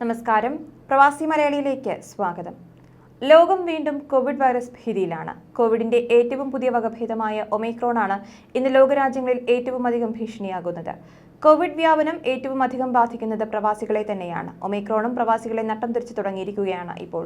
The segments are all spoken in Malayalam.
നമസ്കാരം. പ്രവാസി മലയാളിയിലേക്ക് സ്വാഗതം. ലോകം വീണ്ടും കോവിഡ് വൈറസ് ഭീതിയിലാണ്. കോവിഡിന്റെ ഏറ്റവും പുതിയ വകഭേദമായ ഒമൈക്രോൺ ആണ് ഇന്ന് ലോകരാജ്യങ്ങളിൽ ഏറ്റവും അധികം ഭീഷണിയാകുന്നത്. കോവിഡ് വ്യാപനം ഏറ്റവും അധികം ബാധിക്കുന്നത് പ്രവാസികളെ തന്നെയാണ്. ഒമൈക്രോണും പ്രവാസികളെ നട്ടം തിരിച്ചു തുടങ്ങിയിരിക്കുകയാണ് ഇപ്പോൾ.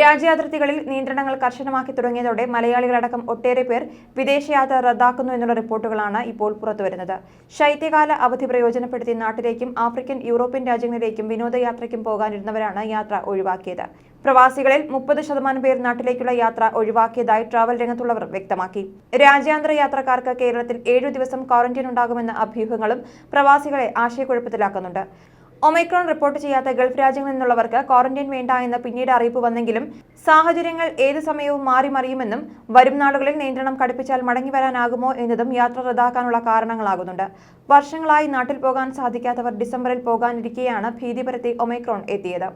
രാജ്യാതിർത്തികളിൽ നിയന്ത്രണങ്ങൾ കർശനമാക്കി തുടങ്ങിയതോടെ മലയാളികളടക്കം ഒട്ടേറെ പേർ വിദേശയാത്ര റദ്ദാക്കുന്നു എന്നുള്ള റിപ്പോർട്ടുകളാണ് ഇപ്പോൾ പുറത്തുവരുന്നത്. ശൈത്യകാല അവധി പ്രയോജനപ്പെടുത്തി നാട്ടിലേക്കും ആഫ്രിക്കൻ, യൂറോപ്യൻ രാജ്യങ്ങളിലേക്കും വിനോദയാത്രയ്ക്കും പോകാനിരുന്നവരാണ് യാത്ര ഒഴിവാക്കിയത്. പ്രവാസികളിൽ 30% പേർ നാട്ടിലേക്കുള്ള യാത്ര ഒഴിവാക്കിയതായി ട്രാവൽ രംഗത്തുള്ളവർ വ്യക്തമാക്കി. രാജ്യാന്തര യാത്രക്കാർക്ക് കേരളത്തിൽ 7 ദിവസം ക്വാറന്റൈൻ ഉണ്ടാകുമെന്ന അഭ്യൂഹങ്ങളും പ്രവാസികളെ ആശയക്കുഴപ്പത്തിലാക്കുന്നുണ്ട്. ഒമൈക്രോൺ റിപ്പോർട്ട് ചെയ്യാത്ത ഗൾഫ് രാജ്യങ്ങളിൽ നിന്നുള്ളവർക്ക് ക്വാറന്റൈൻ വേണ്ട എന്ന് പിന്നീട് അറിയിപ്പ് വന്നെങ്കിലും സാഹചര്യങ്ങൾ ഏതു സമയവും മാറി മറിയുമെന്നും വരും നാളുകളിൽ നിയന്ത്രണം കടുപ്പിച്ചാൽ മടങ്ങി വരാനാകുമോ എന്നതും യാത്ര റദ്ദാക്കാനുള്ള കാരണങ്ങളാകുന്നുണ്ട്. വർഷങ്ങളായി നാട്ടിൽ പോകാൻ സാധിക്കാത്തവർ ഡിസംബറിൽ പോകാനിരിക്കെയാണ് ഭീതി പരത്തി ഒമൈക്രോൺ എത്തിയത്.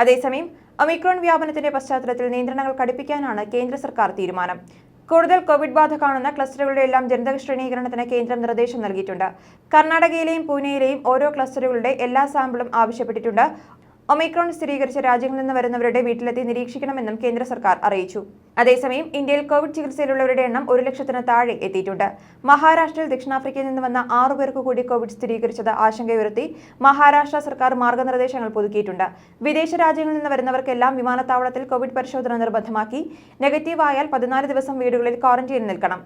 അതേസമയം ഒമൈക്രോൺ വ്യാപനത്തിന്റെ പശ്ചാത്തലത്തിൽ നിയന്ത്രണങ്ങൾ കടുപ്പിക്കാനാണ് കേന്ദ്ര സർക്കാർ തീരുമാനം. കൂടുതൽ കോവിഡ് ബാധ കാണുന്ന ക്ലസ്റ്ററുകളുടെ എല്ലാം ജനിതക ശ്രേണീകരണത്തിന് കേന്ദ്രം നിർദ്ദേശം നൽകിയിട്ടുണ്ട്. കർണാടകയിലെയും പൂനെയിലെയും ഓരോ ക്ലസ്റ്ററുകളുടെ എല്ലാ സാമ്പിളും ആവശ്യപ്പെട്ടിട്ടുണ്ട്. ഒമൈക്രോൺ സ്ഥിരീകരിച്ച രാജ്യങ്ങളിൽ നിന്ന് വരുന്നവരുടെ വീട്ടിലെത്തി നിരീക്ഷിക്കണമെന്നും കേന്ദ്ര സർക്കാർ അറിയിച്ചു. അതേസമയം ഇന്ത്യയിൽ കോവിഡ് ചികിത്സയിലുള്ളവരുടെ എണ്ണം 1 ലക്ഷത്തിന് താഴെ എത്തിയിട്ടുണ്ട്. മഹാരാഷ്ട്രയിൽ ദക്ഷിണാഫ്രിക്കയിൽ നിന്ന് വന്ന 6 പേർക്ക് കൂടി കോവിഡ് സ്ഥിരീകരിച്ചത് ആശങ്കയുയർത്തി മഹാരാഷ്ട്ര സർക്കാർ മാർഗനിർദ്ദേശങ്ങൾ പുതുക്കിയിട്ടുണ്ട്. വിദേശ രാജ്യങ്ങളിൽ നിന്ന് വരുന്നവർക്കെല്ലാം വിമാനത്താവളത്തിൽ കോവിഡ് പരിശോധന നിർബന്ധമാക്കി. നെഗറ്റീവ് ആയാൽ 14 ദിവസം വീടുകളിൽ ക്വാറന്റൈനിൽ നിൽക്കണം.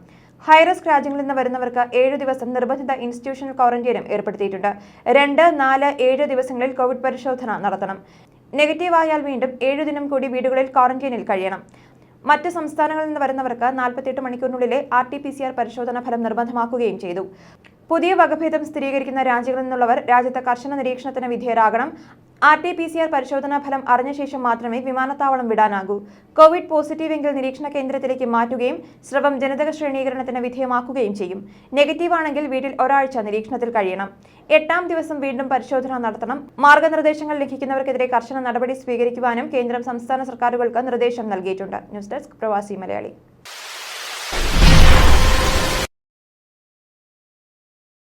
ഹൈറിസ്ക് രാജ്യങ്ങളിൽ നിന്ന് വരുന്നവർക്ക് 7 ദിവസം നിർബന്ധിത ഇൻസ്റ്റിറ്റ്യൂഷണൽ ക്വാറന്റൈനും ഏർപ്പെടുത്തിയിട്ടുണ്ട്. 2, 4, 7 ദിവസങ്ങളിൽ കോവിഡ് പരിശോധന നടത്തണം. നെഗറ്റീവ് ആയാൽ വീണ്ടും 7 ദിനം കൂടി വീടുകളിൽ ക്വാറന്റൈനിൽ കഴിയണം. മറ്റ് സംസ്ഥാനങ്ങളിൽ നിന്ന് വരുന്നവർക്ക് 48 മണിക്കൂറിനുള്ളിലെ RT-PCR പരിശോധന ഫലം നിർബന്ധമാക്കുകയും ചെയ്തു. പുതിയ വകഭേദം സ്ഥിരീകരിക്കുന്ന രാജ്യങ്ങളിൽ നിന്നുള്ളവർ രാജ്യത്ത് കർശന നിരീക്ഷണത്തിന് വിധേയരാകണം. RT-PCR പരിശോധനാ ഫലം അറിഞ്ഞ ശേഷം മാത്രമേ വിമാനത്താവളം വിടാനാകൂ. കോവിഡ് പോസിറ്റീവ് എങ്കിൽ നിരീക്ഷണ കേന്ദ്രത്തിലേക്ക് മാറ്റുകയും സ്രവം ജനിതക ശ്രേണീകരണത്തിന് വിധേയമാക്കുകയും ചെയ്യും. നെഗറ്റീവ് ആണെങ്കിൽ വീട്ടിൽ ഒരാഴ്ച നിരീക്ഷണത്തിൽ കഴിയണം. 8ാം ദിവസം വീണ്ടും പരിശോധന നടത്തണം. മാർഗനിർദ്ദേശങ്ങൾ ലംഘിക്കുന്നവർക്കെതിരെ കർശന നടപടി സ്വീകരിക്കുവാനും കേന്ദ്രം സംസ്ഥാന സർക്കാരുകൾക്ക് നിർദ്ദേശം നൽകിയിട്ടുണ്ട്. ന്യൂസ് ഡെസ്ക് പ്രവാസി മലയാളി.